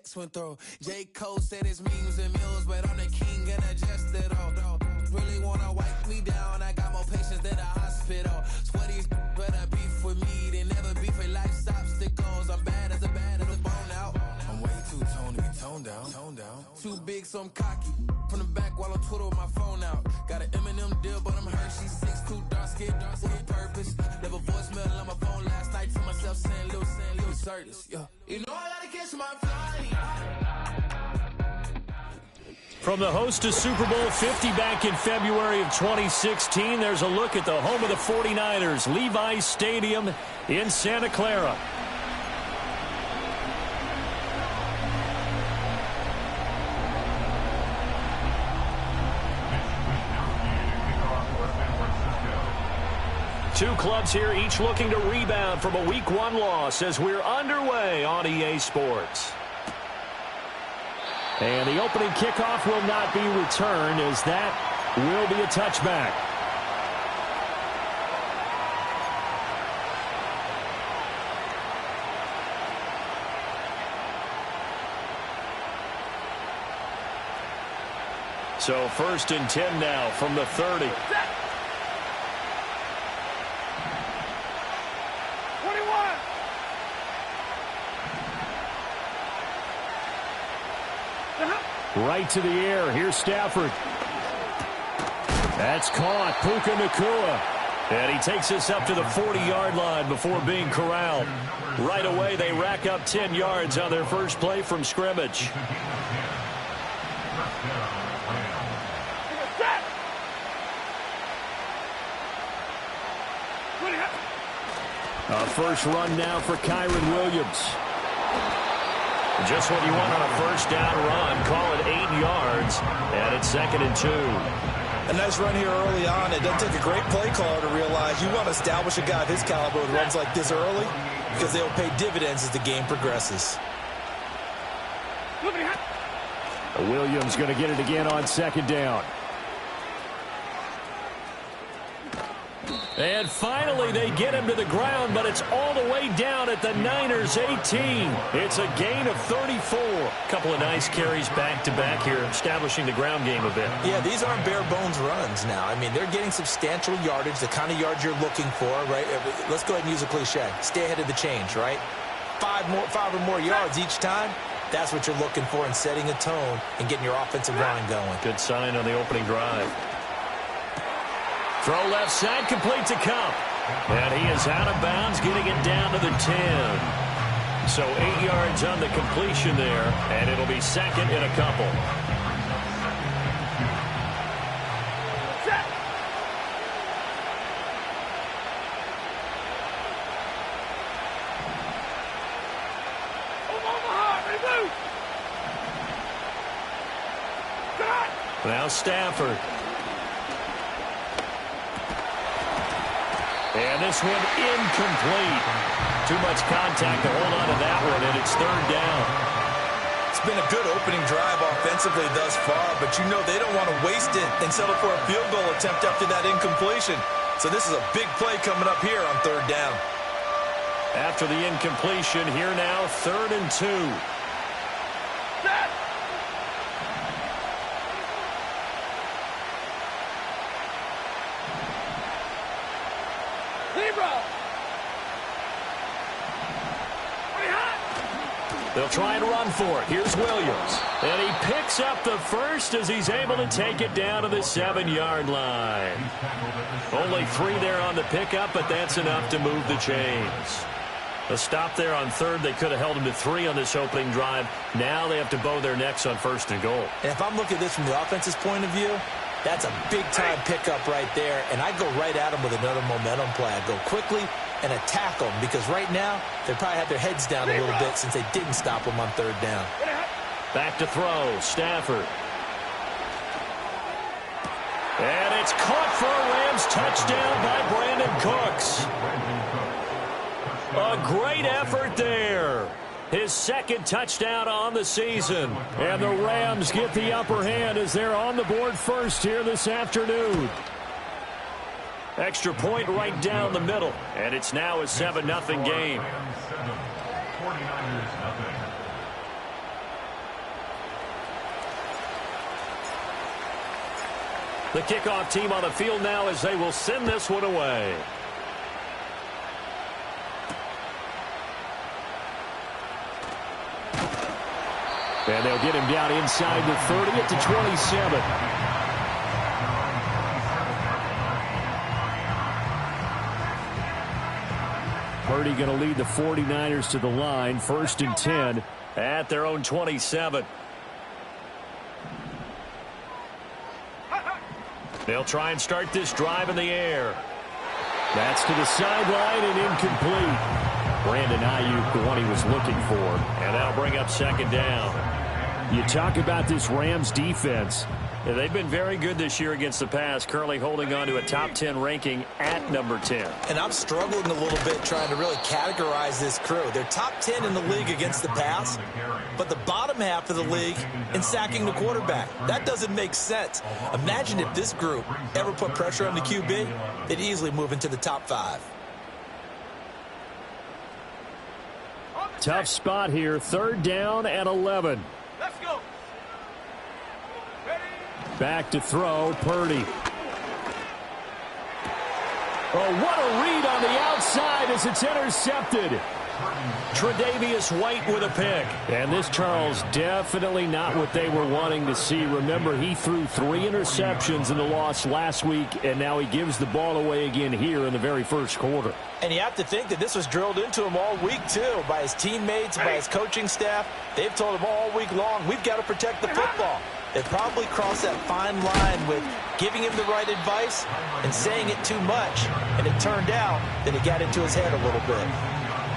X went through. J. Cole said it's memes and mills, but I'm the king and I just it all. Really wanna wipe me down, I got more patience than a hospital. Sweaty better beef with me than never beef with life's obstacles. I'm bad as a bone out. I'm way too toned to be toned down. Too big, so I'm cocky. From the back while on Twitter with my phone out. Got an Eminem deal, but I'm Hershey 6'2", dark skin with purpose. Never voicemail on my phone last night to myself saying Lil Curtis. Yeah. You know I gotta catch my flight. From the host to Super Bowl 50 back in February of 2016, there's a look at the home of the 49ers, Levi's Stadium in Santa Clara. Two clubs here, each looking to rebound from a Week 1 loss as we're underway on EA Sports. And the opening kickoff will not be returned as that will be a touchback. So 1st and 10 now from the 30. Right to the air. Here's Stafford. That's caught. Puka Nacua. And he takes us up to the 40-yard line before being corralled. Right away, they rack up 10 yards on their first play from scrimmage. A first run now for Kyren Williams. Just what you want on a first down run. Call it 8 yards, and it's 2nd and 2. A nice run here early on. It doesn't take a great play caller to realize you want to establish a guy of his caliber with runs like this early because they will pay dividends as the game progresses. Williams going to get it again on 2nd down. And finally, they get him to the ground, but it's all the way down at the Niners' 18. It's a gain of 34. A couple of nice carries back-to-back here, establishing the ground game a bit. Yeah, these aren't bare-bones runs now. I mean, they're getting substantial yardage, the kind of yards you're looking for, right? Let's go ahead and use a cliche. Stay ahead of the change, right? Five or more yards each time. That's what you're looking for in setting a tone and getting your offensive line going. Good sign on the opening drive. Throw left side, complete to Kupp. And he is out of bounds, getting it down to the 10. So 8 yards on the completion there, and it'll be 2nd and a couple. Now Stafford. And this one incomplete. Too much contact to hold on to that one, and it's 3rd down. It's been a good opening drive offensively thus far, but you know they don't want to waste it and settle for a field goal attempt after that incompletion. So this is a big play coming up here on 3rd down. After the incompletion, here now 3rd and 2. They'll try and run for it. Here's Williams. And he picks up the first as he's able to take it down to the 7-yard line. Only 3 there on the pickup, but that's enough to move the chains. A stop there on 3rd. They could have held him to 3 on this opening drive. Now they have to bow their necks on 1st and goal. And if I'm looking at this from the offense's point of view, that's a big-time pickup right there. And I go right at him with another momentum play. I go quickly and attack them because right now they probably have their heads down a little bit since they didn't stop them on 3rd down. Back to throw. Stafford. And it's caught for a Rams touchdown by Brandon Cooks. A great effort there. His 2nd touchdown on the season. And the Rams get the upper hand as they're on the board first here this afternoon. Extra point right down the middle. And it's now a 7-0 game. The kickoff team on the field now as they will send this one away. And they'll get him down inside the 30 at the 27. Purdy going to lead the 49ers to the line, 1st and 10 at their own 27. They'll try and start this drive in the air. That's to the sideline and incomplete. Brandon Ayuk, the one he was looking for. And that'll bring up 2nd down. You talk about this Rams defense. Yeah, they've been very good this year against the pass, currently holding on to a top 10 ranking at number 10. And I'm struggling a little bit trying to really categorize this crew. They're top 10 in the league against the pass, but the bottom half of the league in sacking the quarterback. That doesn't make sense. Imagine if this group ever put pressure on the QB, they'd easily move into the top 5. Tough spot here, 3rd down and 11. Let's go. Back to throw, Purdy. Oh, what a read on the outside as it's intercepted. Tre'Davious White with a pick. And this, Charles, definitely not what they were wanting to see. Remember, he threw 3 interceptions in the loss last week, and now he gives the ball away again here in the very first quarter. And you have to think that this was drilled into him all week, too, by his teammates, by his coaching staff. They've told him all week long, we've got to protect the football. They probably crossed that fine line with giving him the right advice and saying it too much. And it turned out that it got into his head a little bit.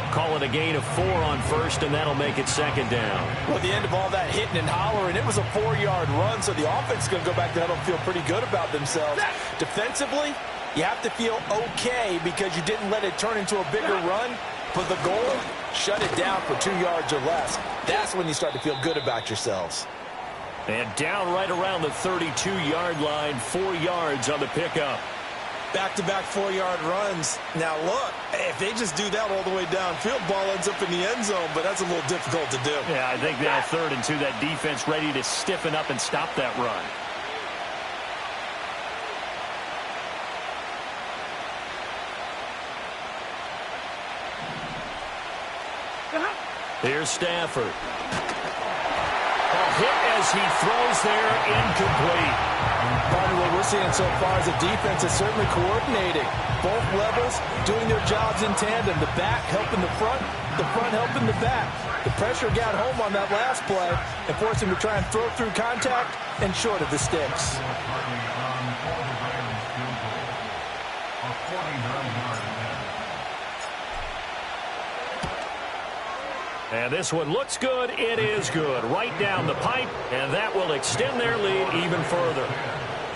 Call it a gain of 4 on 1st, and that'll make it 2nd down. Well, at the end of all that hitting and hollering, it was a 4-yard run, so the offense is going to go back to huddle and feel pretty good about themselves. Defensively, you have to feel okay because you didn't let it turn into a bigger run. But the goal, shut it down for 2 yards or less. That's when you start to feel good about yourselves. And down right around the 32-yard line, 4 yards on the pickup. Back-to-back 4-yard runs. Now, look, if they just do that all the way downfield, ball ends up in the end zone, but that's a little difficult to do. Yeah, I think now 3rd and 2, that defense ready to stiffen up and stop that run. Here's Stafford. A hit as he throws there, incomplete. Partner, what we're seeing so far is the defense is certainly coordinating. Both levels doing their jobs in tandem. The back helping the front helping the back. The pressure got home on that last play and forced him to try and throw through contact and short of the sticks. And this one looks good. It is good. Right down the pipe, and that will extend their lead even further.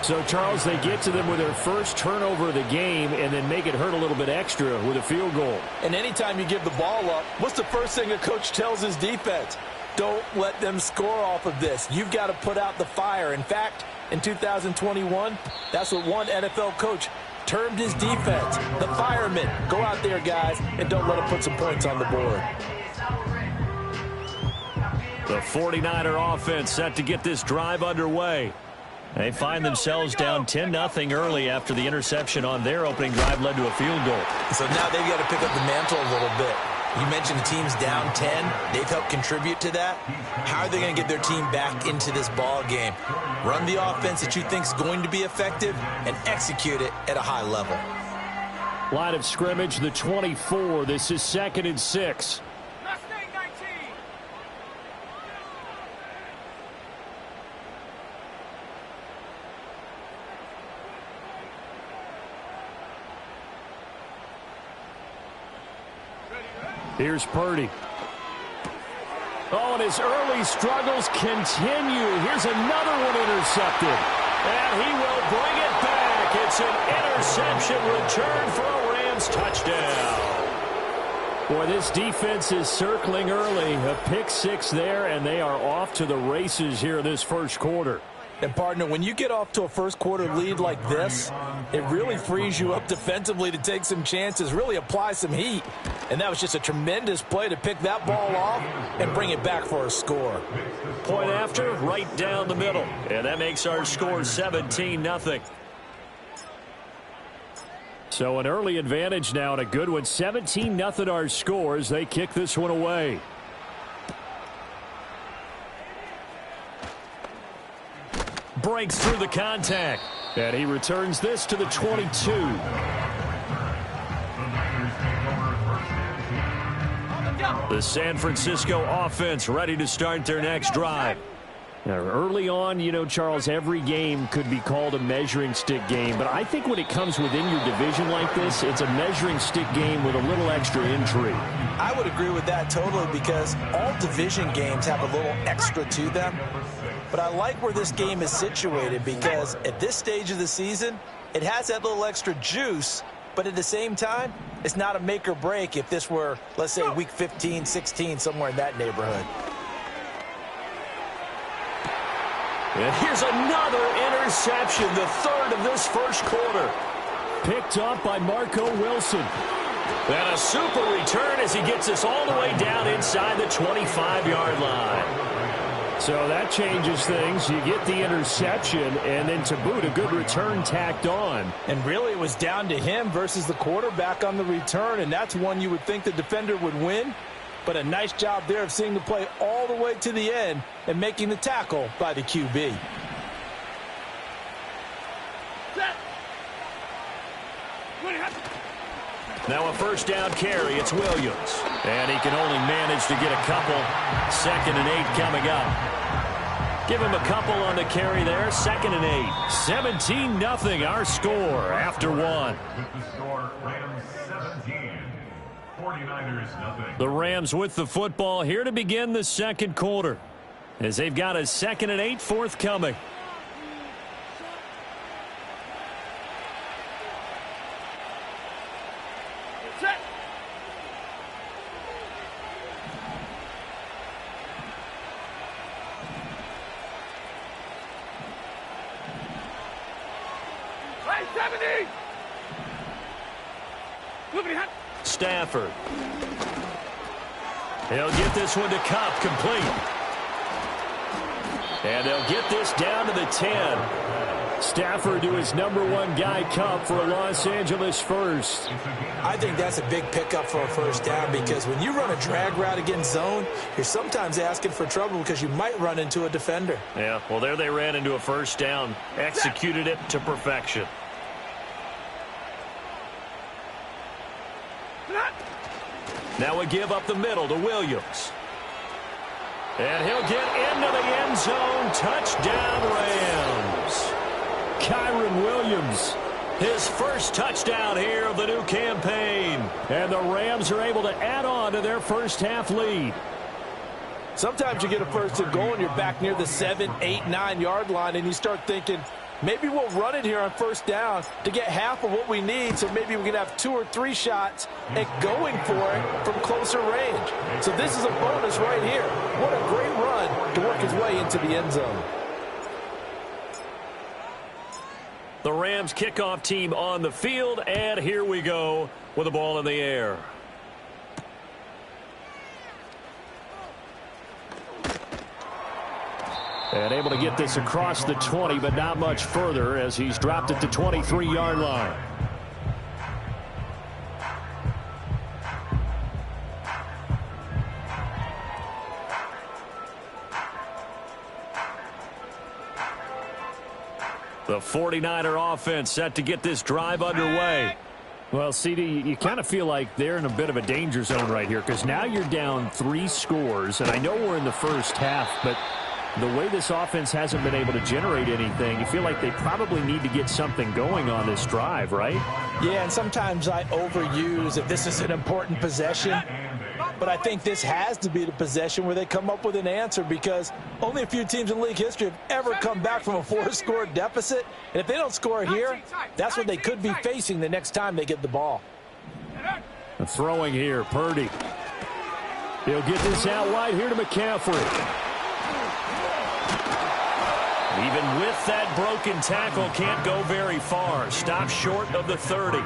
So, Charles, they get to them with their first turnover of the game and then make it hurt a little bit extra with a field goal. And anytime you give the ball up, what's the first thing a coach tells his defense? Don't let them score off of this. You've got to put out the fire. In fact, in 2021, that's what one NFL coach termed his defense. The firemen. Go out there, guys, and don't let them put some points on the board. The 49er offense set to get this drive underway. They find themselves down 10-0 early after the interception on their opening drive led to a field goal. So now they've got to pick up the mantle a little bit. You mentioned the team's down 10. They've helped contribute to that. How are they going to get their team back into this ball game? Run the offense that you think is going to be effective and execute it at a high level. Line of scrimmage, the 24. This is 2nd and 6. Here's Purdy. Oh, and his early struggles continue. Here's another one intercepted. And he will bring it back. It's an interception return for a Rams touchdown. Boy, this defense is circling early. A pick 6 there, and they are off to the races here in this first quarter. And, partner, when you get off to a first-quarter lead like this, it really frees you up defensively to take some chances, really apply some heat. And that was just a tremendous play to pick that ball off and bring it back for a score. Point after, right down the middle. And that makes our score 17-0. So an early advantage now and a good one. 17-0 our score as they kick this one away. Breaks through the contact. And he returns this to the 22. The San Francisco offense ready to start their next drive. Now, early on, you know, Charles, every game could be called a measuring stick game. But I think when it comes within your division like this, it's a measuring stick game with a little extra intrigue. I would agree with that totally because all division games have a little extra to them. But I like where this game is situated because at this stage of the season, it has that little extra juice. But at the same time, it's not a make or break if this were, let's say, week 15, 16, somewhere in that neighborhood. And here's another interception, the third of this first quarter. Picked up by Marco Wilson. And a super return as he gets us all the way down inside the 25-yard line. So that changes things. You get the interception, and then to boot, a good return tacked on. And really, it was down to him versus the quarterback on the return, and that's one you would think the defender would win. But a nice job there of seeing the play all the way to the end and making the tackle by the QB. Now a first down carry. It's Williams. And he can only manage to get a couple. 2nd and 8 coming up. Give him a couple on the carry there. 2nd and 8. 17-0 our score after one. The Rams with the football here to begin the second quarter. As they've got a 2nd and 8 forthcoming. Stafford. He'll get this one to Kupp, complete. And they'll get this down to the 10. Stafford to his #1 guy, Kupp, for a Los Angeles first. I think that's a big pickup for a first down because when you run a drag route against zone, you're sometimes asking for trouble because you might run into a defender. Yeah, well, there they ran into a first down. Executed it to perfection. Now a give up the middle to Williams. And he'll get into the end zone. Touchdown, Rams. Kyren Williams, his first touchdown here of the new campaign. And the Rams are able to add on to their first half lead. Sometimes you get a first and goal and you're back near the 7, 8, 9-yard line and you start thinking, maybe we'll run it here on first down to get half of what we need, so maybe we can have 2 or 3 shots at going for it from closer range. So this is a bonus right here. What a great run to work his way into the end zone. The Rams kickoff team on the field, and here we go with the ball in the air. And able to get this across the 20, but not much further as he's dropped at the 23-yard line. The 49er offense set to get this drive underway. Well, CD, you kind of feel like they're in a bit of a danger zone right here because now you're down 3 scores, and I know we're in the first half, but the way this offense hasn't been able to generate anything, you feel like they probably need to get something going on this drive, right? Yeah, and sometimes I overuse if this is an important possession. But I think this has to be the possession where they come up with an answer because only a few teams in league history have ever come back from a 4-score deficit. And if they don't score here, that's what they could be facing the next time they get the ball. Throwing here, Purdy. He'll get this out wide here to McCaffrey. Even with that broken tackle, can't go very far. Stop short of the 30.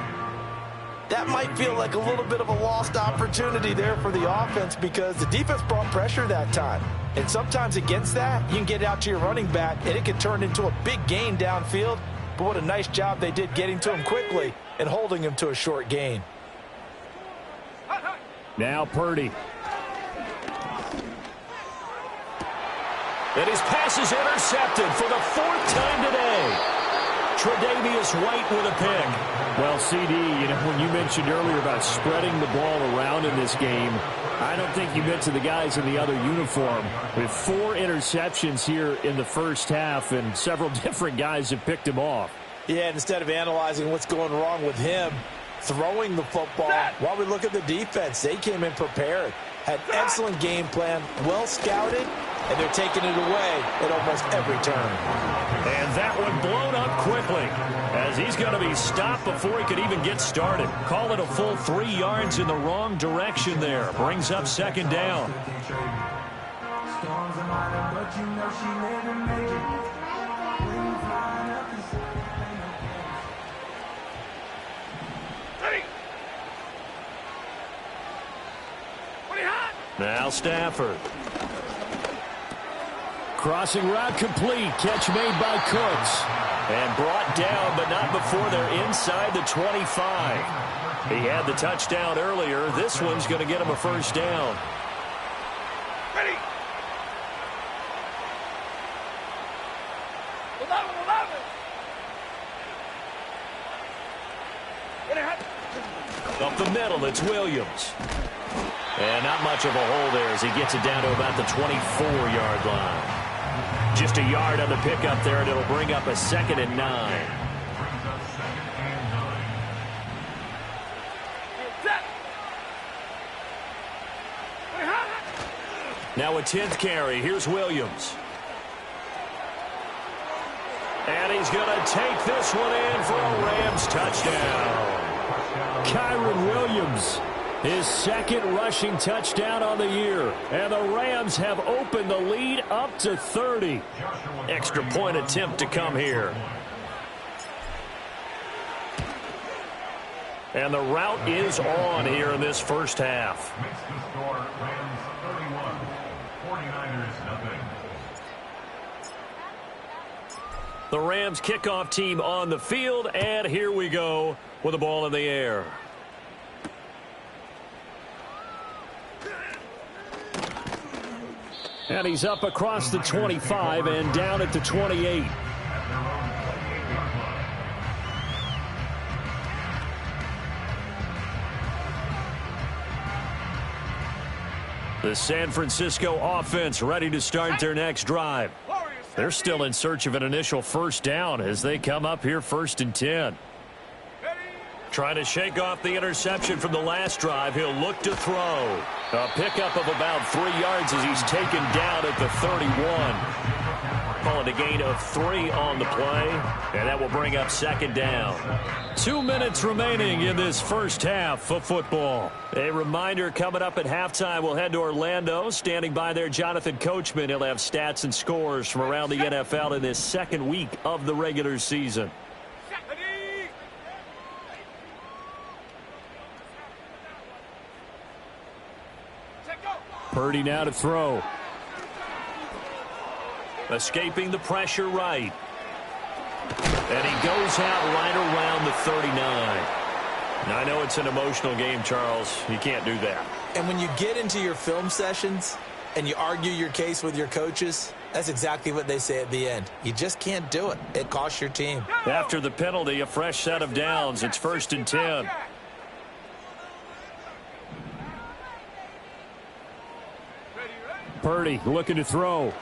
that might feel like a little bit of a lost opportunity there for the offense because the defense brought pressure that time. And sometimes against that, you can get out to your running back, and it can turn into a big gain downfield. But what a nice job they did getting to him quickly and holding him to a short gain. Now Purdy. And his pass is intercepted for the 4th time today. Tre'Davious White with a pick. Well, CD, when you mentioned earlier about spreading the ball around in this game, I don't think you meant to the guys in the other uniform. With 4 interceptions here in the first half, and several different guys have picked him off. Yeah, instead of analyzing what's going wrong with him, throwing the football, while we look at the defense, they came in prepared. Had an excellent game plan, well scouted, and they're taking it away at almost every turn. And that one blown up quickly as he's going to be stopped before he could even get started. Call it a full 3 yards in the wrong direction there. Brings up 2nd down. Now Stafford. Crossing route complete. Catch made by Cooks. And brought down, but not before they're inside the 25. He had the touchdown earlier. This one's going to get him a 1st down. Ready. 11. Up the middle, it's Williams. And not much of a hole there as he gets it down to about the 24-yard line. Just a yard on the pickup there, and it'll bring up a 2nd and 9. Now a 10th carry. Here's Williams. And he's going to take this one in for a Rams touchdown. Kyren Williams, his 2nd rushing touchdown on the year. And the Rams have opened the lead up to 30. Extra point attempt to come here. And the route is on here in this first half. The Rams kickoff team on the field, and here we go with the ball in the air. And he's up across the 25 and down at the 28. The San Francisco offense ready to start their next drive. They're still in search of an initial 1st down as they come up here 1st and 10. Trying to shake off the interception from the last drive. He'll look to throw. A pickup of about 3 yards as he's taken down at the 31. Calling a gain of 3 on the play, and that will bring up 2nd down. 2 minutes remaining in this first half of football. A reminder, coming up at halftime, we'll head to Orlando. Standing by there, Jonathan Coachman. He'll have stats and scores from around the NFL in this 2nd week of the regular season. Purdy now to throw. Escaping the pressure right. And he goes out right around the 39. Now, I know it's an emotional game, Charles. You can't do that. And when you get into your film sessions and you argue your case with your coaches, that's exactly what they say at the end. You just can't do it. It costs your team. After the penalty, a fresh set of downs. It's 1st and 10. Purdy looking to throw.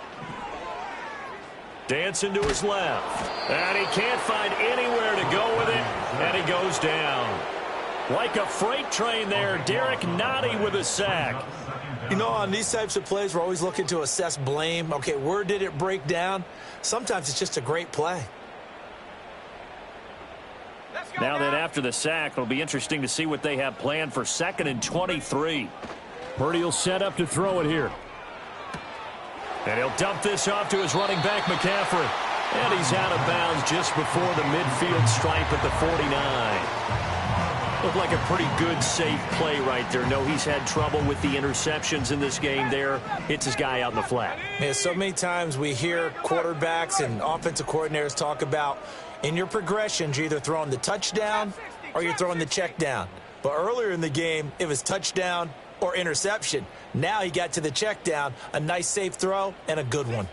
Dancing to his left. And he can't find anywhere to go with it. And he goes down. Like a freight train there, Derek Nottie with a sack. You know, on these types of plays, we're always looking to assess blame. Okay, where did it break down? Sometimes it's just a great play. Now then, after the sack, it'll be interesting to see what they have planned for 2nd and 23. Purdy will set up to throw it here. And he'll dump this off to his running back, McCaffrey. And he's out of bounds just before the midfield stripe at the 49. Looked like a pretty good, safe play right there. No, he's had trouble with the interceptions in this game there. Hits his guy out in the flat. Yeah, so many times we hear quarterbacks and offensive coordinators talk about in your progressions, you're either throwing the touchdown or you're throwing the check down. But earlier in the game, it was touchdown or interception. Now he got to the check down, a nice safe throw, and a good one.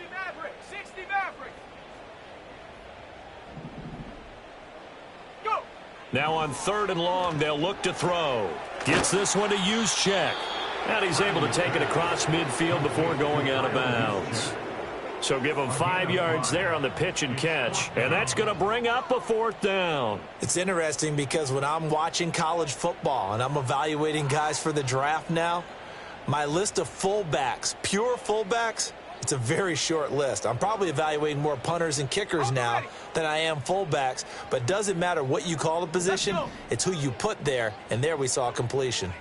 Now on 3rd and long, they'll look to throw. Gets this one to Juszczyk. And he's able to take it across midfield before going out of bounds. So give him 5 yards there on the pitch and catch. And that's going to bring up a 4th down. It's interesting because when I'm watching college football and I'm evaluating guys for the draft now, my list of fullbacks, pure fullbacks, it's a very short list. I'm probably evaluating more punters and kickers now than I am fullbacks. But it doesn't matter what you call the position, it's who you put there. And there we saw completion.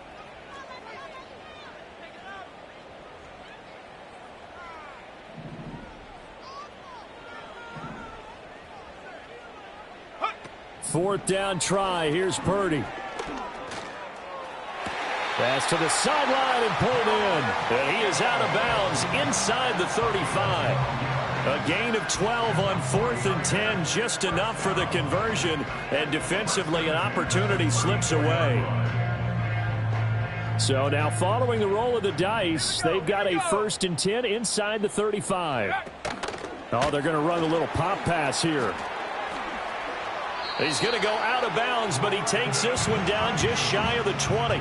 Fourth down try. Here's Purdy. Pass to the sideline and pulled in. And he is out of bounds inside the 35. A gain of 12 on 4th and 10, just enough for the conversion. And defensively, an opportunity slips away. So now following the roll of the dice, they've got a 1st and 10 inside the 35. Oh, they're going to run a little pop pass here. He's going to go out of bounds, but he takes this one down just shy of the 20.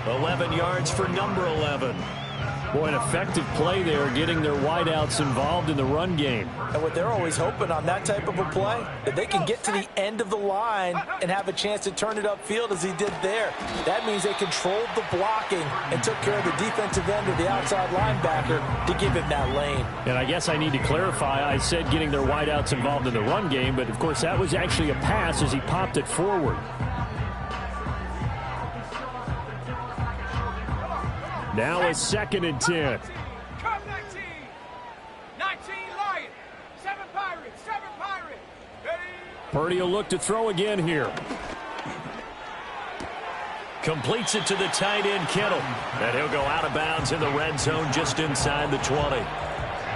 11 yards for number 11. Boy, an effective play there, getting their wideouts involved in the run game. And what they're always hoping on that type of a play, that they can get to the end of the line and have a chance to turn it upfield as he did there. That means they controlled the blocking and took care of the defensive end of the outside linebacker to give him that lane. And I guess I need to clarify, I said getting their wideouts involved in the run game, but of course that was actually a pass as he popped it forward. Now a 2nd and 10. Come 19. 19 Lion. 7 Pirates. 7 Pirates. Ready? Purdy will look to throw again here. Completes it to the tight end, Kittle. And he'll go out of bounds in the red zone just inside the 20.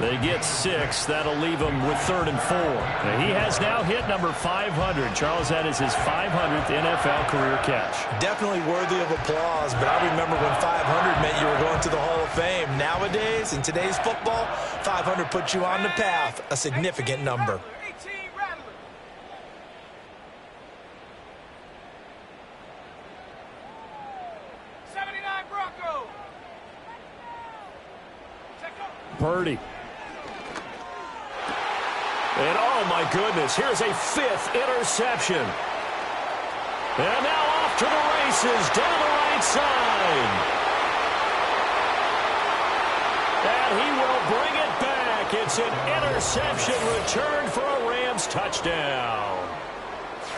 They get 6. That'll leave him with 3rd and 4. And he has now hit number 500. Charles, that is his 500th NFL career catch. Definitely worthy of applause, but I remember when 500 meant you were going to the Hall of Fame. Nowadays, in today's football, 500 puts you on the path, a significant number. 18 Rattler. Bronco. Purdy. And oh my goodness, here's a 5th interception. And now off to the races down the right side. And he will bring it back. It's an interception returned for a Rams touchdown.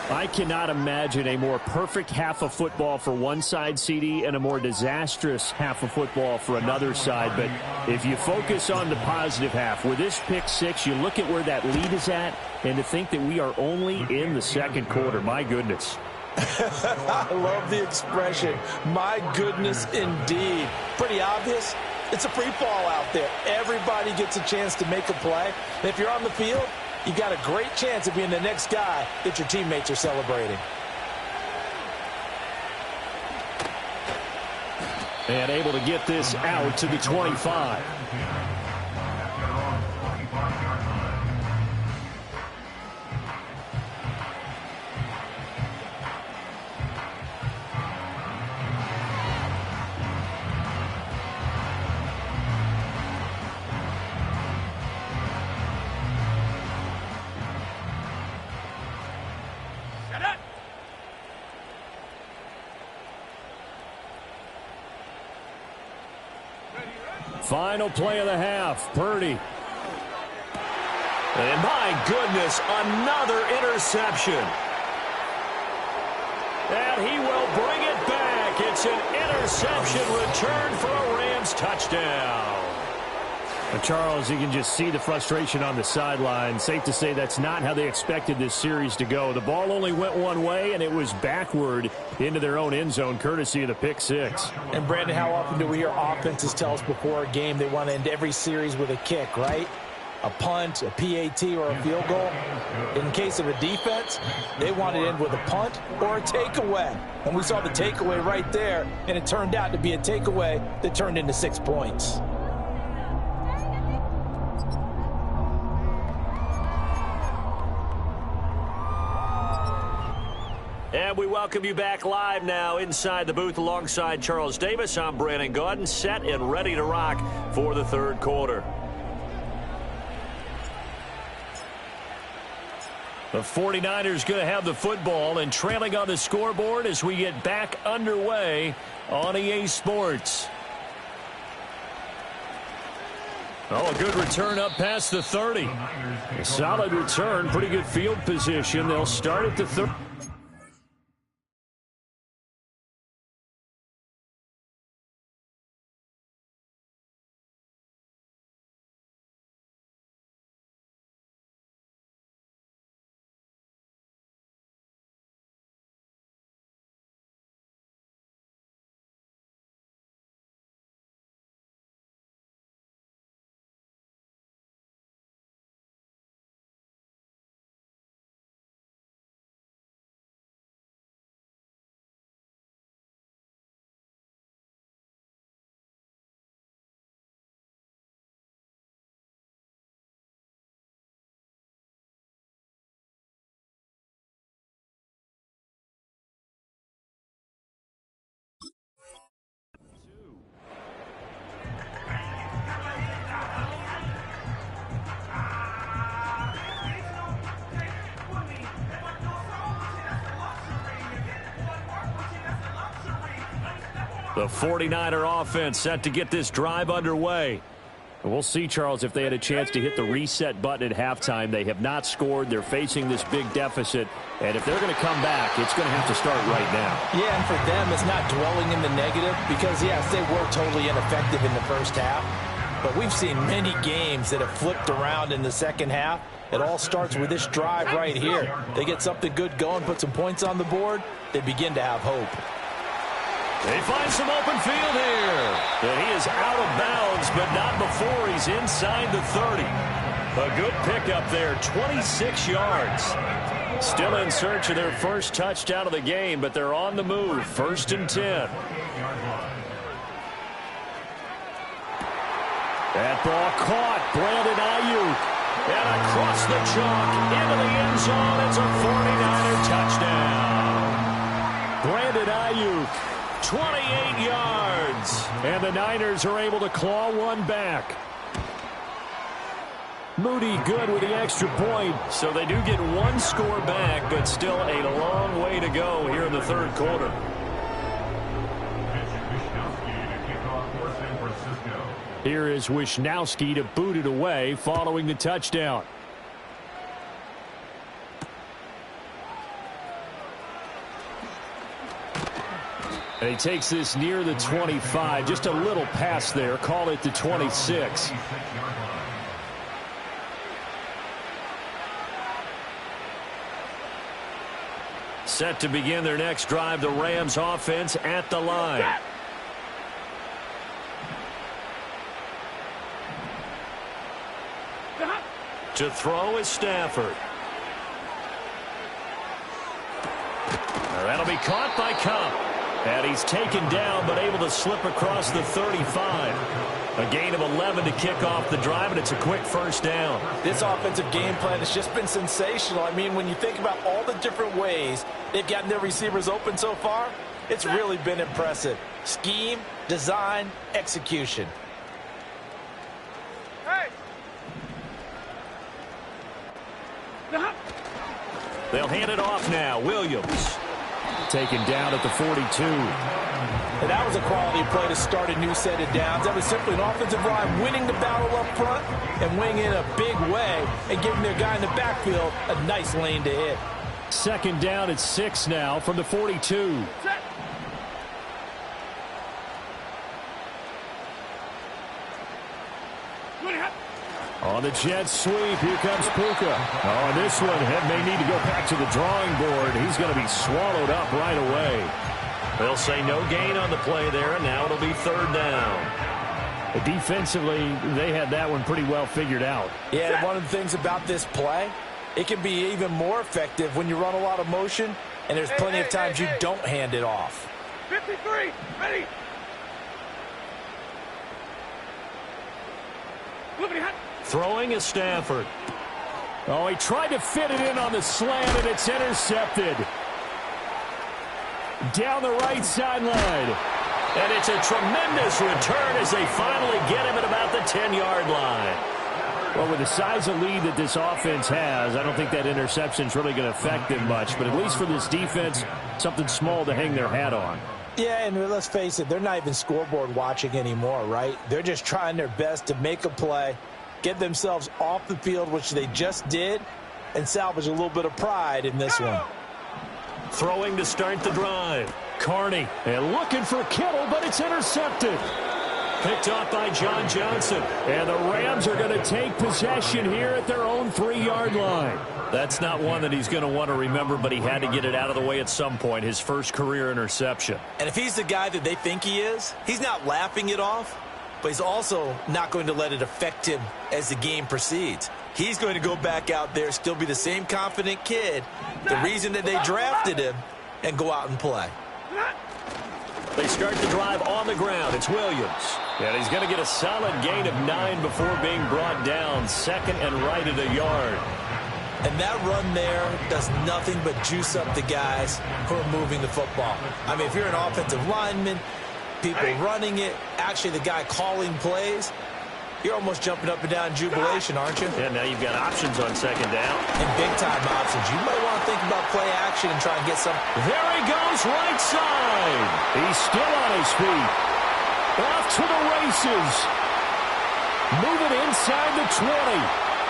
I cannot imagine a more perfect half of football for one side, CD, and a more disastrous half of football for another side. But if you focus on the positive half, with this pick 6, you look at where that lead is at, and to think that we are only in the 2nd quarter. My goodness. I love the expression, my goodness indeed. Pretty obvious. It's a free fall out there. Everybody gets a chance to make a play. And if you're on the field, you've got a great chance of being the next guy that your teammates are celebrating. And able to get this out to the 25. Final play of the half, Purdy. And my goodness, another interception. And he will bring it back. It's an interception return for a Rams touchdown. Charles, you can just see the frustration on the sideline. Safe to say that's not how they expected this series to go. The ball only went one way, and it was backward into their own end zone, courtesy of the pick six. And, Brandon, how often do we hear offenses tell us before a game they want to end every series with a kick, right? A punt, a PAT, or a field goal. In case of a defense, they want to end with a punt or a takeaway. And we saw the takeaway right there, and it turned out to be a takeaway that turned into 6 points. And we welcome you back live now inside the booth alongside Charles Davis. I'm Brandon Gaudin, set and ready to rock for the third quarter. The 49ers going to have the football and trailing on the scoreboard as we get back underway on EA Sports. Oh, a good return up past the 30. A solid return, pretty good field position. They'll start at the 30. The 49er offense set to get this drive underway. We'll see, Charles, if they had a chance to hit the reset button at halftime. They have not scored. They're facing this big deficit. And if they're going to come back, it's going to have to start right now. Yeah, and for them, it's not dwelling in the negative because, yes, they were totally ineffective in the first half. But we've seen many games that have flipped around in the second half. It all starts with this drive right here. They get something good going, put some points on the board, they begin to have hope. They find some open field here. And he is out of bounds, but not before he's inside the 30. A good pickup there, 26 yards. Still in search of their first touchdown of the game, but they're on the move. 1st and 10. That ball caught. Brandon Ayuk. And across the chalk into the end zone. It's a 49er touchdown. Brandon Ayuk. 28 yards. And the Niners are able to claw one back. Moody good with the extra point. So they do get one score back, but still a long way to go here in the third quarter. Here is Wishnowsky to boot it away following the touchdown. And he takes this near the 25. Just a little pass there. Call it the 26. Set to begin their next drive, the Rams offense at the line. To throw is Stafford. That'll be caught by Kupp. And he's taken down, but able to slip across the 35. A gain of 11 to kick off the drive, and it's a quick first down. This offensive game plan has just been sensational. I mean, when you think about all the different ways they've gotten their receivers open so far, it's really been impressive. Scheme, design, execution. Hey! They'll hand it off now. Williams. Taken down at the 42. And that was a quality play to start a new set of downs. That was simply an offensive line winning the battle up front and winning in a big way and giving their guy in the backfield a nice lane to hit. 2nd down at 6 now from the 42. Set. On the jet sweep, here comes Puka. Oh, this one may need to go back to the drawing board. He's going to be swallowed up right away. They'll say no gain on the play there, and now it'll be third down. Defensively, they had that one pretty well figured out. Yeah, one of the things about this play, it can be even more effective when you run a lot of motion, and there's plenty of times you don't hand it off. 53, ready. Throwing is Stafford. Oh, he tried to fit it in on the slant, and it's intercepted. Down the right sideline. And it's a tremendous return as they finally get him at about the 10-yard line. Well, with the size of lead that this offense has, I don't think that interception's really going to affect them much. But at least for this defense, something small to hang their hat on. Yeah, and let's face it, they're not even scoreboard watching anymore, right? They're just trying their best to make a play, get themselves off the field, which they just did, and salvage a little bit of pride in this one. Throwing to start the drive. Carney, and looking for Kittle, but it's intercepted. Picked off by John Johnson. And the Rams are going to take possession here at their own 3-yard line. That's not one that he's going to want to remember, but he had to get it out of the way at some point, his first career interception. And if he's the guy that they think he is, he's not laughing it off, but he's also not going to let it affect him as the game proceeds. He's going to go back out there, still be the same confident kid, the reason that they drafted him, and go out and play. They start the drive on the ground. It's Williams. And he's going to get a solid gain of 9 before being brought down. Second and right at a yard. And that run there does nothing but juice up the guys who are moving the football. I mean, if you're an offensive lineman, people running it, actually the guy calling plays, you're almost jumping up and down in jubilation, aren't you? Yeah, now you've got options on second down. And big-time options. You might want to think about play action and try and get some. There he goes, right side. He's still on his feet. Off to the races. Moving inside the 20.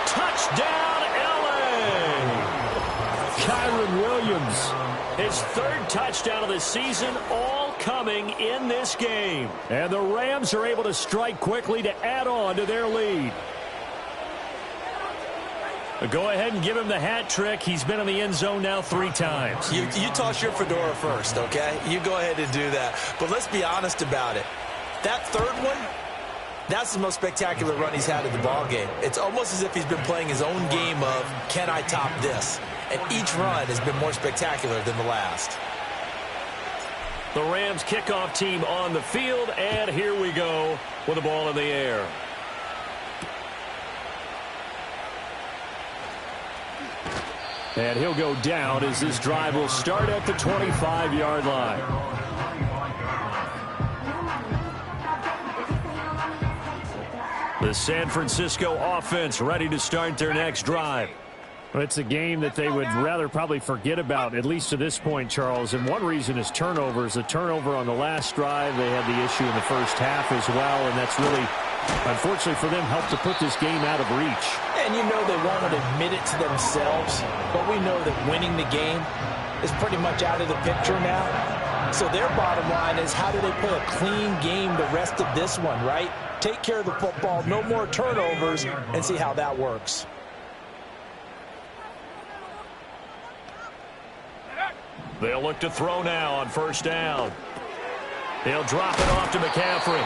Touchdown, L.A. Kyren Williams. His third touchdown of the season, all coming in this game. And the Rams are able to strike quickly to add on to their lead. Go ahead and give him the hat trick. He's been in the end zone now 3 times. You toss your fedora first, okay? You go ahead and do that. But let's be honest about it. That third one, that's the most spectacular run he's had in the ballgame. It's almost as if he's been playing his own game of, can I top this? And each run has been more spectacular than the last. The Rams kickoff team on the field, and here we go with the ball in the air. And he'll go down as this drive will start at the 25-yard line. The San Francisco offense ready to start their next drive. It's a game that they would rather probably forget about, at least to this point, Charles. And one reason is turnovers. The turnover on the last drive, they had the issue in the first half as well, and that's really, unfortunately for them, helped to put this game out of reach. And you know they won't admit it to themselves, but we know that winning the game is pretty much out of the picture now. So their bottom line is, how do they play a clean game the rest of this one, right? Take care of the football, no more turnovers, and see how that works. They'll look to throw now on first down. They'll drop it off to McCaffrey.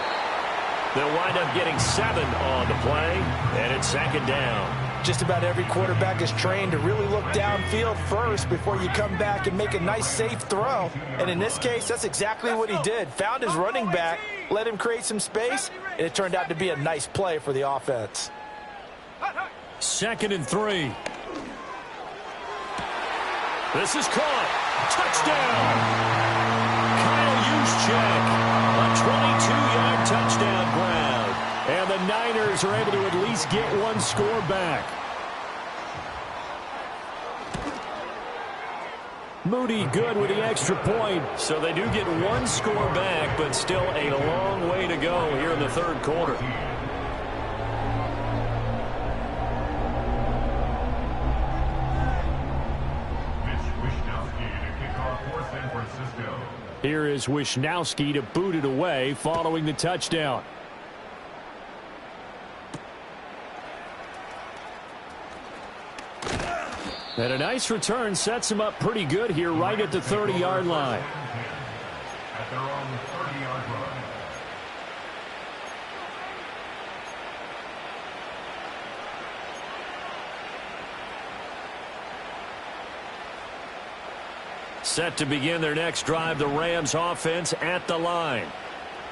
They'll wind up getting 7 on the play, and it's second down. Just about every quarterback is trained to really look downfield first before you come back and make a nice, safe throw. And in this case, that's exactly what he did. Found his running back, let him create some space, and it turned out to be a nice play for the offense. Second and 3. This is caught. Touchdown! Kyle Juszczyk, a 22-yard touchdown grab. And the Niners are able to at least get one score back. Moody good with the extra point. So they do get one score back, but still a long way to go here in the third quarter. Here is Wishnowsky to boot it away following the touchdown. And a nice return sets him up pretty good here right at the 30-yard line. At their own 30-yard line. Set to begin their next drive, the Rams offense at the line.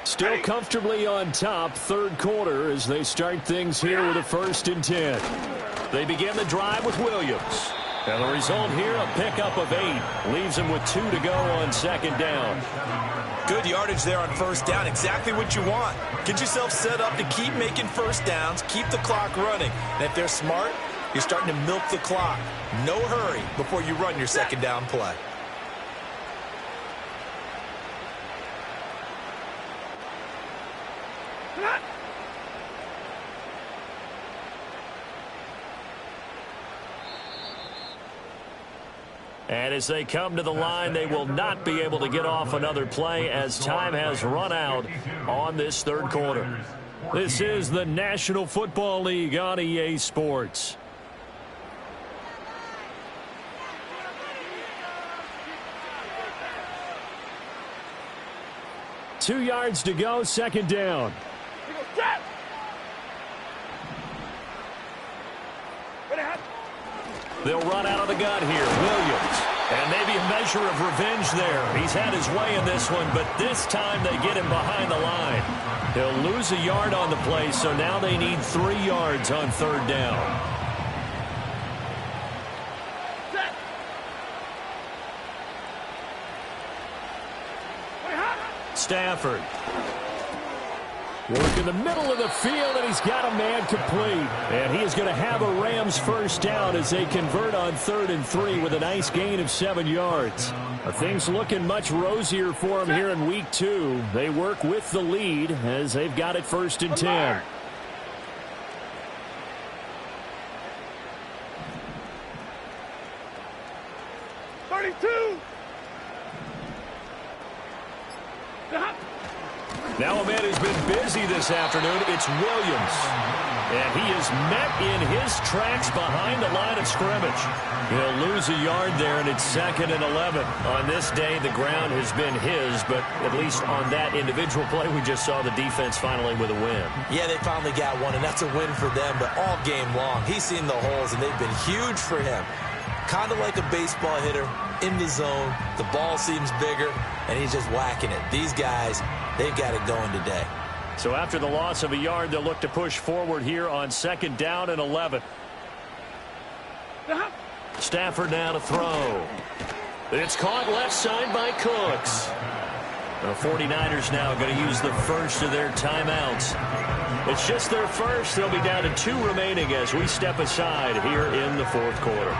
Still comfortably on top, third quarter as they start things here with a 1st and 10. They begin the drive with Williams. And the result here, a pickup of 8. Leaves him with 2 to go on 2nd down. Good yardage there on 1st down. Exactly what you want. Get yourself set up to keep making 1st downs, keep the clock running. And if they're smart, you're starting to milk the clock. No hurry before you run your 2nd down play. And as they come to the line, they will not be able to get off another play as time has run out on this 3rd quarter. This is the National Football League on EA Sports. Two yards to go, 2nd down. They'll run out of the gun here. Williams. And maybe a measure of revenge there. He's had his way in this one, but this time they get him behind the line. He'll lose a yard on the play, so now they need 3 yards on 3rd down. Stafford. Work in the middle of the field, and he's got a man complete. And he is going to have a Rams 1st down as they convert on 3rd and 3 with a nice gain of 7 yards. Things looking much rosier for him here in week 2. They work with the lead as they've got it 1st and 10. Now a man who's been busy this afternoon, it's Williams. And he is met in his tracks behind the line of scrimmage. He'll lose a yard there, and it's 2nd and 11. On this day, the ground has been his, but at least on that individual play, we just saw the defense finally with a win. Yeah, they finally got one, and that's a win for them, but all game long, he's seen the holes, and they've been huge for him. Kind of like a baseball hitter in the zone. The ball seems bigger, and he's just whacking it. These guys, they've got it going today. So after the loss of a yard, they'll look to push forward here on 2nd down and 11. Stafford now to throw. It's caught left side by Cooks. The 49ers now going to use the first of their timeouts. It's just their first. They'll be down to 2 remaining as we step aside here in the 4th quarter.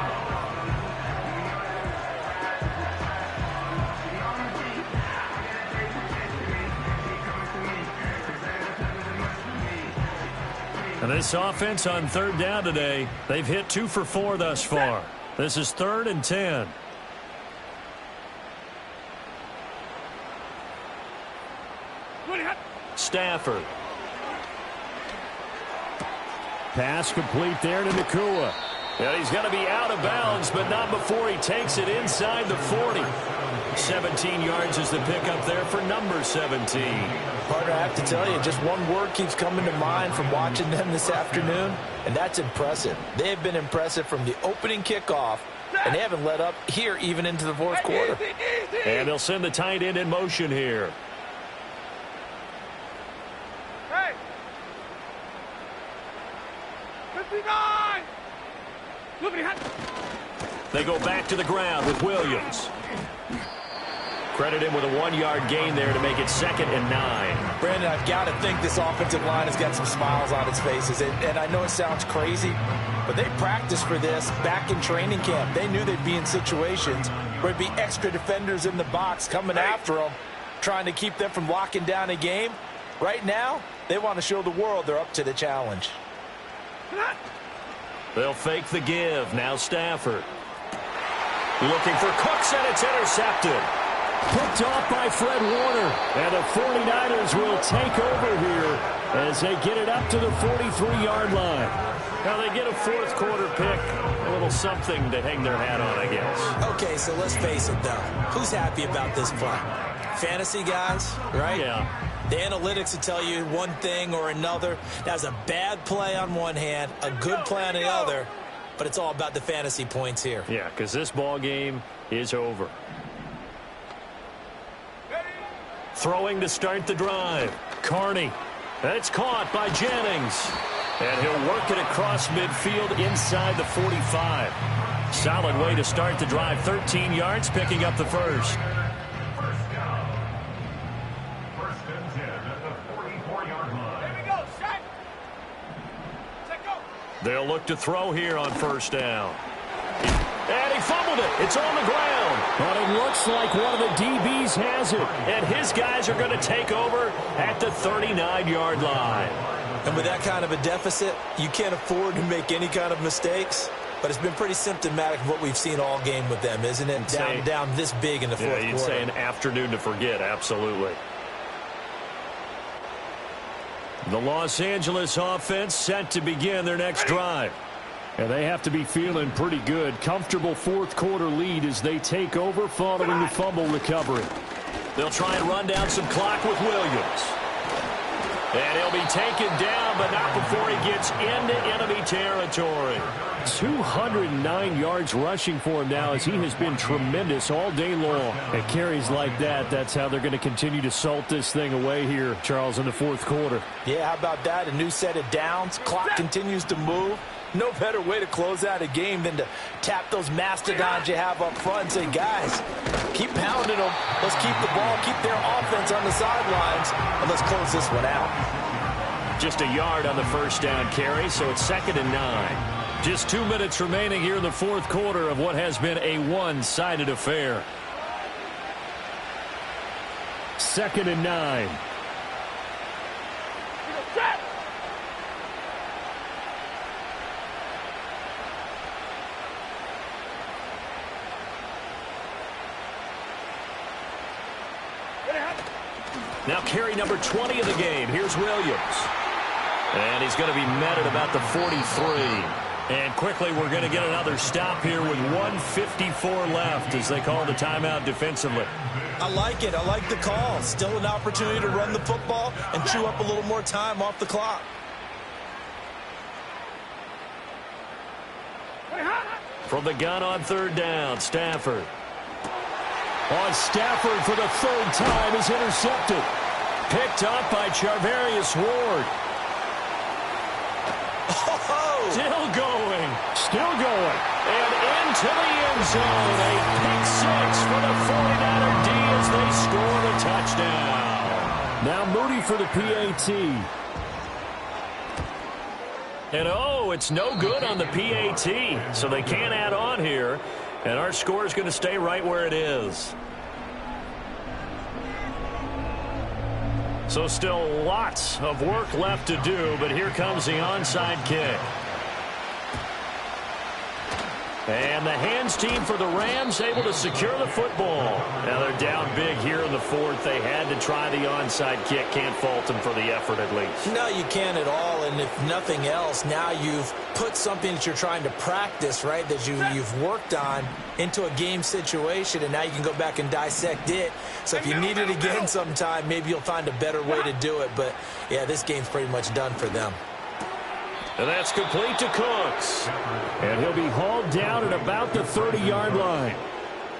And this offense on 3rd down today, they've hit 2 for 4 thus far. This is 3rd and 10. Stafford. Pass complete there to Nacua. And he's going to be out of bounds, but not before he takes it inside the 40. 17 yards is the pickup there for number 17. Partner, I have to tell you, just one word keeps coming to mind from watching them this afternoon, and that's impressive. They have been impressive from the opening kickoff, and they haven't let up here even into the 4th quarter. And they'll send the tight end in motion here. Hey! 59! They go back to the ground with Williams. Credit him with a 1-yard gain there to make it 2nd and 9. Brandon, I've got to think this offensive line has got some smiles on its faces. And I know it sounds crazy, but they practiced for this back in training camp. They knew they'd be in situations where there'd be extra defenders in the box coming after them, trying to keep them from locking down a game. Right now, they want to show the world they're up to the challenge. They'll fake the give. Now Stafford. Looking for Cooks, and it's intercepted. Picked off by Fred Warner. And the 49ers will take over here as they get it up to the 43-yard line. Now they get a fourth quarter pick, a little something to hang their hat on, I guess. Okay, so let's face it, though. Who's happy about this play? Fantasy guys, right? Yeah. The analytics will tell you one thing or another. That was a bad play on one hand, a good play on the other, but it's all about the fantasy points here. Yeah, because this ball game is over. Throwing to start the drive. Carney. That's caught by Jennings. And he'll work it across midfield inside the 45. Solid way to start the drive. 13 yards, picking up the first. First down. First and 10 at the 44-yard line. Here we go, set. Set, go. They'll look to throw here on first down. And he fumbled it. It's on the ground. But it looks like one of the DBs has it. And his guys are going to take over at the 39-yard line. And with that kind of a deficit, you can't afford to make any kind of mistakes. But it's been pretty symptomatic of what we've seen all game with them, isn't it? Down this big in the fourth quarter. You'd say an afternoon to forget, absolutely. The Los Angeles offense set to begin their next drive. And they have to be feeling pretty good. Comfortable fourth quarter lead as they take over following the fumble recovery. They'll try and run down some clock with Williams. And he'll be taken down, but not before he gets into enemy territory. 209 yards rushing for him now as he has been tremendous all day long. At carries like that, that's how they're going to continue to salt this thing away here, Charles, in the fourth quarter. Yeah, how about that? A new set of downs. Clock continues to move. No better way to close out a game than to tap those mastodons you have up front and say, guys, keep pounding them. Let's keep the ball, keep their offense on the sidelines, and let's close this one out. Just a yard on the first down carry, so it's 2nd and 9. Just 2 minutes remaining here in the fourth quarter of what has been a one-sided affair. 2nd and 9. Now carry number 20 of the game. Here's Williams. And he's going to be met at about the 43. And quickly we're going to get another stop here with 1:54 left as they call the timeout defensively. I like it. I like the call. Still an opportunity to run the football and chew up a little more time off the clock. From the gun on third down, Stafford. Stafford for the third time is intercepted. Picked up by Charvarius Ward. Oh! Still going. Still going. And into the end zone. A pick six for the 49er D as they score the touchdown. Now Moody for the PAT. And it's no good on the PAT. So they can't add on here. And our score is going to stay right where it is. So still lots of work left to do, but here comes the onside kick. And the hands team for the Rams able to secure the football. Now they're down big here in the fourth. They had to try the onside kick. Can't fault them for the effort at least. No, you can't at all. And if nothing else, now you've put something that you're trying to practice, right, that you've worked on into a game situation, and now you can go back and dissect it. So if you need it again sometime, maybe you'll find a better way to do it. But, yeah, this game's pretty much done for them. And that's complete to Cooks. And he'll be hauled down at about the 30-yard line.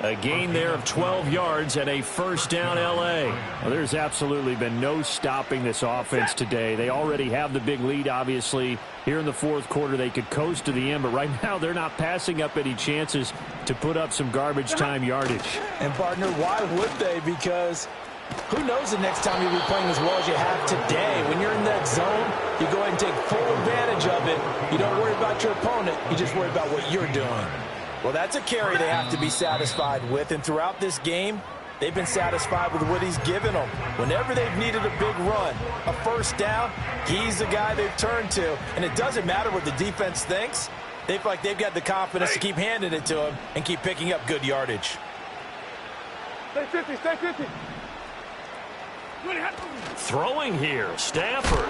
A gain there of 12 yards and a first down L.A. Well, there's absolutely been no stopping this offense today. They already have the big lead, obviously. Here in the fourth quarter, they could coast to the end, but right now they're not passing up any chances to put up some garbage time yardage. And, partner, why would they? Because who knows the next time you'll be playing as well as you have today. When you're in that zone, you go ahead and take full advantage of it. You don't worry about your opponent. You just worry about what you're doing. Well, that's a carry they have to be satisfied with. And throughout this game, they've been satisfied with what he's given them. Whenever they've needed a big run, a first down, he's the guy they've turned to. And it doesn't matter what the defense thinks. They feel like they've got the confidence to keep handing it to him and keep picking up good yardage. Stay 50, stay 50. Throwing here, Stafford.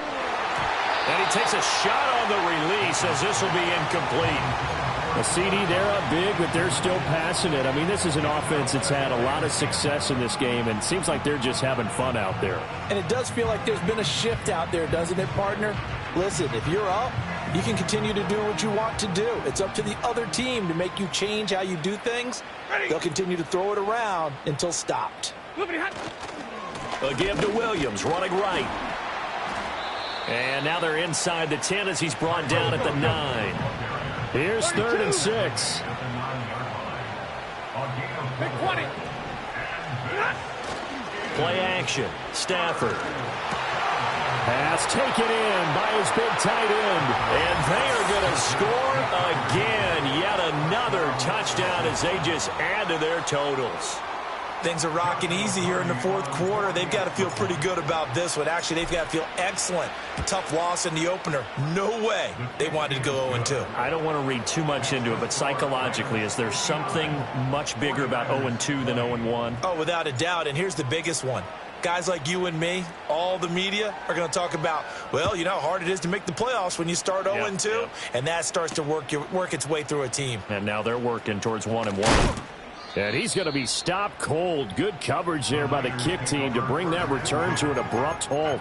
And he takes a shot on the release as this will be incomplete. A CD, they're up big, but they're still passing it. I mean, this is an offense that's had a lot of success in this game, and it seems like they're just having fun out there. And it does feel like there's been a shift out there, doesn't it, partner? Listen, if you're up, you can continue to do what you want to do. It's up to the other team to make you change how you do things. They'll continue to throw it around until stopped. A give to Williams, running right. And now they're inside the 10 as he's brought down at the 9. Here's 3rd and 6. Play action. Stafford. Pass taken in by his big tight end. And they are going to score again. Yet another touchdown as they just add to their totals. Things are rocking easy here in the 4th quarter. They've got to feel pretty good about this one. Actually, they've got to feel excellent. Tough loss in the opener. No way they wanted to go 0-2. I don't want to read too much into it, but psychologically, is there something much bigger about 0-2 than 0-1? Oh, without a doubt. And here's the biggest one. Guys like you and me, all the media, are going to talk about, well, you know how hard it is to make the playoffs when you start 0-2. Yep. And that starts to work its way through a team. And now they're working towards 1-1. And he's going to be stopped cold. Good coverage there by the kick team to bring that return to an abrupt halt.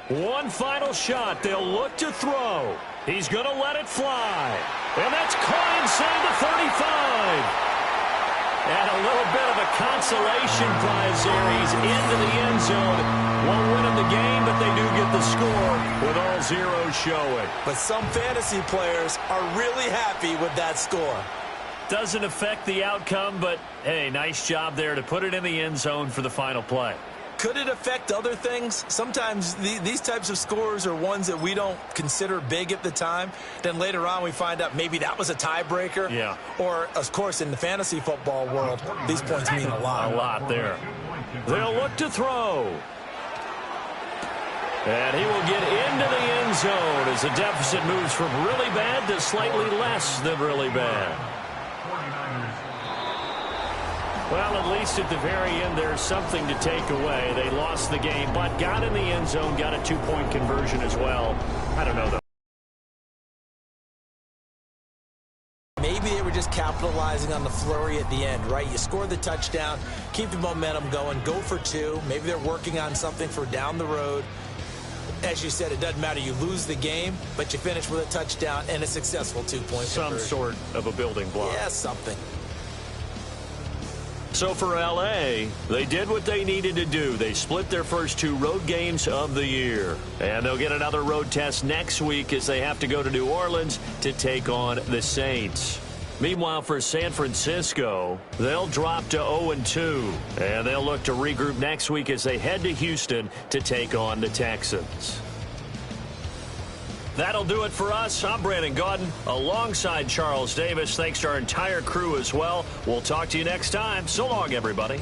One final shot. They'll look to throw. He's going to let it fly. And that's caught inside the 35. And a little bit of a consolation prize there. He's into the end zone. Won't win him the game, but they do get the score with all zeros showing. But some fantasy players are really happy with that score. Doesn't affect the outcome, but, hey, nice job there to put it in the end zone for the final play. Could it affect other things? Sometimes these types of scores are ones that we don't consider big at the time. Then later on we find out maybe that was a tiebreaker. Yeah. Or, of course, in the fantasy football world, these points mean a lot. A lot there. They'll look to throw. And he will get into the end zone as the deficit moves from really bad to slightly less than really bad. Well, at least at the very end, there's something to take away. They lost the game, but got in the end zone, got a 2-point conversion as well. I don't know, though. Maybe they were just capitalizing on the flurry at the end, right? You score the touchdown, keep the momentum going, go for 2. Maybe they're working on something for down the road. As you said, it doesn't matter. You lose the game, but you finish with a touchdown and a successful 2-point conversion. Some sort of a building block. Yeah, something. So for L.A., they did what they needed to do. They split their first 2 road games of the year. And they'll get another road test next week as they have to go to New Orleans to take on the Saints. Meanwhile, for San Francisco, they'll drop to 0-2. And they'll look to regroup next week as they head to Houston to take on the Texans. That'll do it for us. I'm Brandon Gaudin alongside Charles Davis. Thanks to our entire crew as well. We'll talk to you next time. So long, everybody.